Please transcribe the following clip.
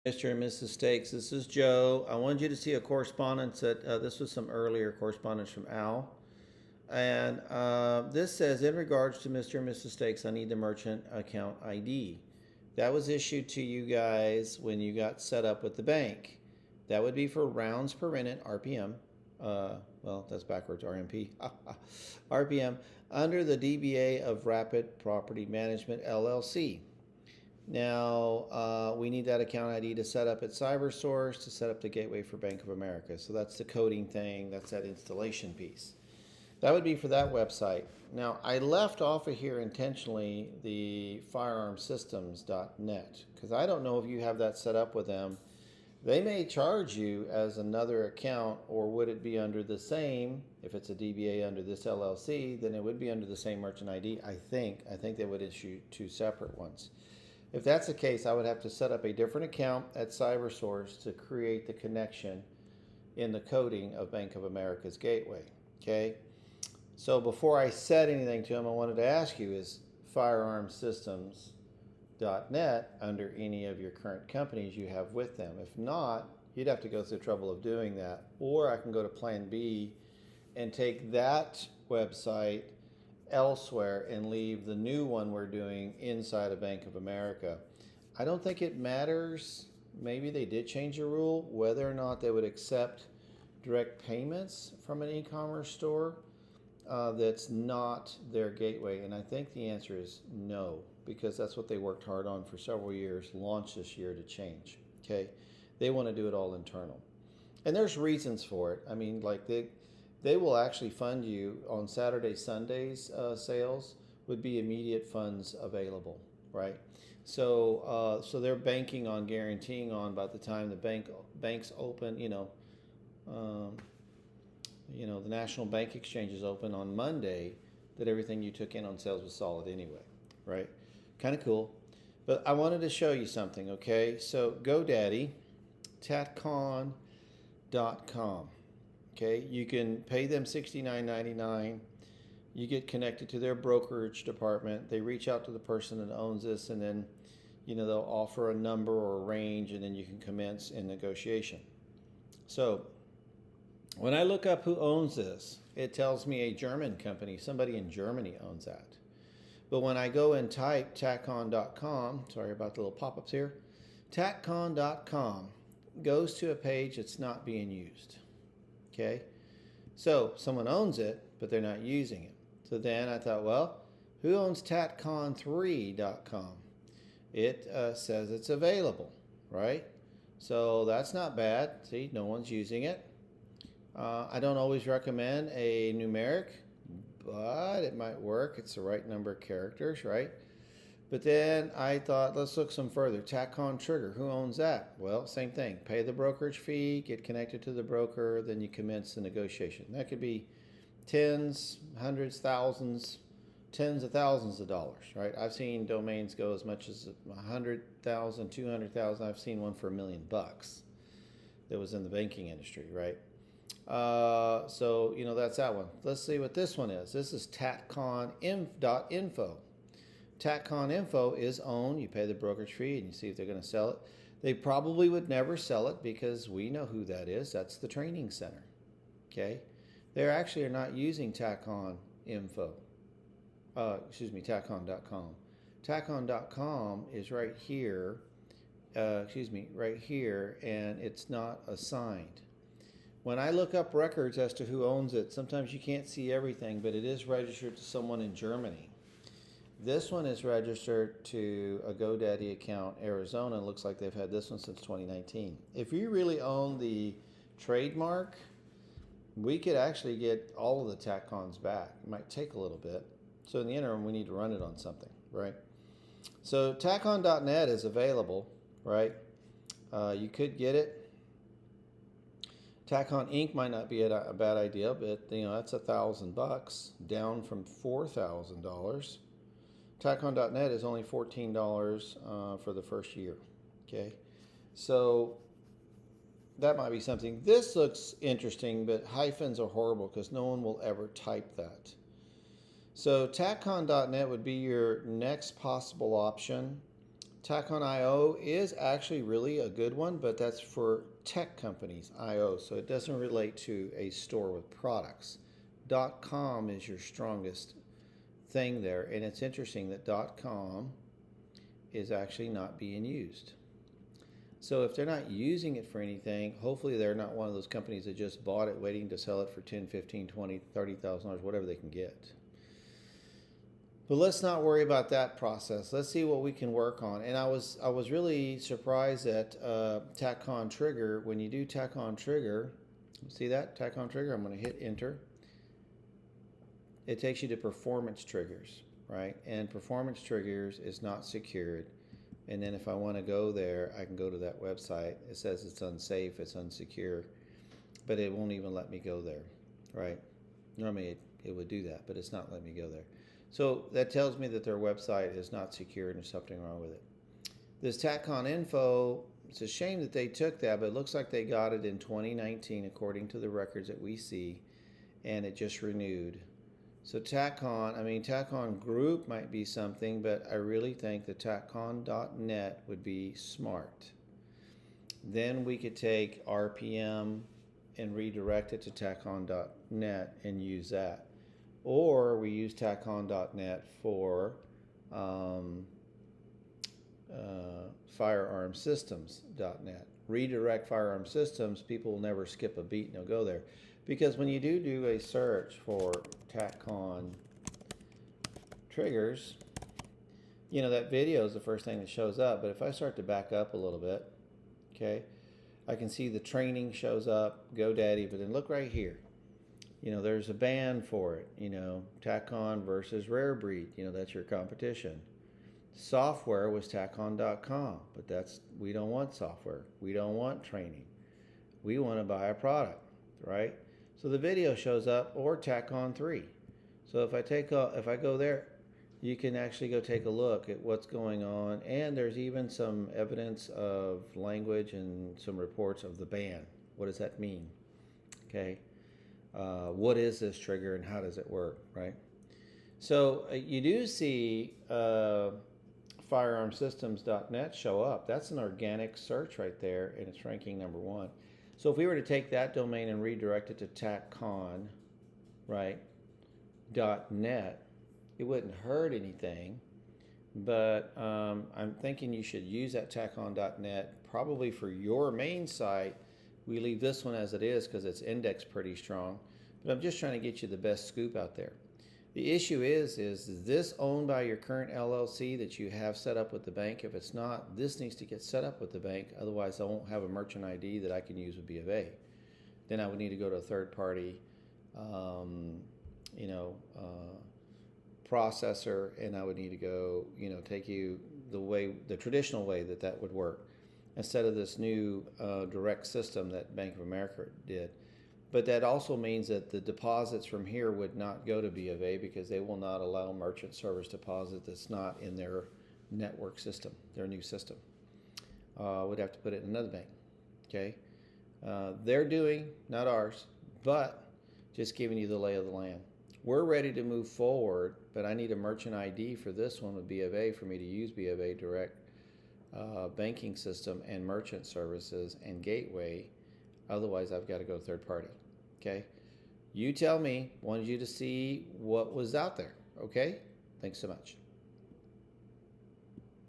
Mr. and Mrs. Stakes, this is Joe. I wanted you to see a correspondence that this was some earlier correspondence from Al. And this says, in regards to Mr. and Mrs. Stakes, I need the merchant account ID. That was issued to you guys when you got set up with the bank. That would be for rounds per minute, RPM. Well, that's backwards, RMP. RPM, under the DBA of Rapid Property Management, LLC. Now, we need that account ID to set up at CyberSource to set up the gateway for Bank of America. So that's the coding thing, that's that installation piece. That would be for that website. Now, I left off of here intentionally the firearmsystems.net because I don't know if you have that set up with them. They may charge you as another account, or would it be under the same? If it's a DBA under this LLC, then it would be under the same merchant ID. I think they would issue two separate ones. If that's the case, I would have to set up a different account at CyberSource to create the connection in the coding of Bank of America's gateway. Okay? So before I said anything to them, I wanted to ask you, is firearmsystems.net under any of your current companies you have with them? If not, you'd have to go through the trouble of doing that. Or I can go to Plan B and take that website elsewhere and leave the new one we're doing inside of Bank of America. I don't think it matters. Maybe they did change the rule, whether or not they would accept direct payments from an e-commerce store that's not their gateway. And I think the answer is no, because that's what they worked hard on for several years, launched this year to change. Okay, they want to do it all internal. And there's reasons for it. I mean, like they will actually fund you on Saturday, Sundays. Sales would be immediate funds available, right? So they're banking on, guaranteeing on, by the time the banks open, the National Bank Exchange is open on Monday, that everything you took in on sales was solid anyway, right? Kind of cool. But I wanted to show you something, okay? So GoDaddy, tatcon.com. Okay, you can pay them $69.99. You get connected to their brokerage department. They reach out to the person that owns this, and then they'll offer a number or a range, and then you can commence in negotiation. So when I look up who owns this, it tells me a German company. Somebody in Germany owns that. But when I go and type tatcon.com, sorry about the little pop-ups here, tatcon.com goes to a page that's not being used. Okay, so someone owns it, but they're not using it. So then I thought, well, who owns tatcon3.com? It says it's available, right? So that's not bad. See, no one's using it. I don't always recommend a numeric, but it might work. It's the right number of characters, right? But then I thought, let's look some further. TACCON Trigger, who owns that? Well, same thing. Pay the brokerage fee, get connected to the broker, then you commence the negotiation. That could be tens, hundreds, thousands, tens of thousands of dollars, right? I've seen domains go as much as 100,000, 200,000. I've seen one for $1 million that was in the banking industry, right? So that's that one. Let's see what this one is. This is tatcon.info. TACCON info is owned. You pay the brokerage fee and you see if they're going to sell it. They probably would never sell it because we know who that is. That's the training center. Okay, they actually are not using TACCON info. TACCON.com. TACCON.com is right here. Right here, and it's not assigned. When I look up records as to who owns it, sometimes you can't see everything, but it is registered to someone in Germany. This one is registered to a GoDaddy account, Arizona. It looks like they've had this one since 2019. If you really own the trademark, we could actually get all of the TACCONs back. It might take a little bit. So in the interim, we need to run it on something, right? So TACCON.net is available, right? You could get it. TACCON Inc. might not be a bad idea, but that's $1,000 down from $4,000. TACCON.net is only $14 for the first year. Okay, so that might be something. This looks interesting, but hyphens are horrible because no one will ever type that. So TACCON.net would be your next possible option. TACON.io is actually really a good one, but that's for tech companies, IO, so it doesn't relate to a store with products. .com is your strongest thing there, and it's interesting that .com is actually not being used. So if they're not using it for anything, hopefully they're not one of those companies that just bought it waiting to sell it for $10, $15, $20, $30,000, whatever they can get. But let's not worry about that process. Let's see what we can work on. And I was really surprised at TACON Trigger. When you do TACON Trigger, see that TACON Trigger? I'm going to hit enter. It takes you to performance triggers, right? And performance triggers is not secured. And then if I want to go there, I can go to that website. It says it's unsafe, it's unsecure, but it won't even let me go there, right? Normally it would do that, but it's not letting me go there. So that tells me that their website is not secure and there's something wrong with it. This TACON info, it's a shame that they took that, but it looks like they got it in 2019 according to the records that we see, and it just renewed. So TACON Group might be something, but I really think the TACON.net would be smart. Then we could take RPM and redirect it to TACON.net and use that. Or we use TACON.net for firearmsystems.net. Redirect firearm systems, people will never skip a beat and they'll go there. Because when you do a search for TACON triggers, you know, that video is the first thing that shows up. But if I start to back up a little bit, okay, I can see the training shows up, GoDaddy, but then look right here. You know, there's a band for it, you know, TACON versus Rare Breed, you know, that's your competition. Software was TACON.com, but we don't want software. We don't want training. We want to buy a product, right? So the video shows up, or TACON 3. So if I go there, you can actually go take a look at what's going on, and there's even some evidence of language and some reports of the ban. What does that mean? Okay. What is this trigger and how does it work, right? So you do see firearmsystems.net show up. That's an organic search right there, and it's ranking #1. So if we were to take that domain and redirect it to TACON, right, .net, it wouldn't hurt anything, but I'm thinking you should use that TACON.net probably for your main site. We leave this one as it is because it's indexed pretty strong, but I'm just trying to get you the best scoop out there. The issue is this owned by your current LLC that you have set up with the bank? If it's not, this needs to get set up with the bank. Otherwise, I won't have a merchant ID that I can use with B of A. Then I would need to go to a third party, processor, and I would need to go, take you the traditional way that would work, instead of this new direct system that Bank of America did. But that also means that the deposits from here would not go to B of A because they will not allow merchant service deposit that's not in their network system, their new system. We'd have to put it in another bank, okay? They're doing, not ours, but just giving you the lay of the land. We're ready to move forward, but I need a merchant ID for this one with B of A for me to use B of A direct banking system and merchant services and gateway. Otherwise, I've got to go third party. Okay? You tell me. Wanted you to see what was out there. Okay? Thanks so much.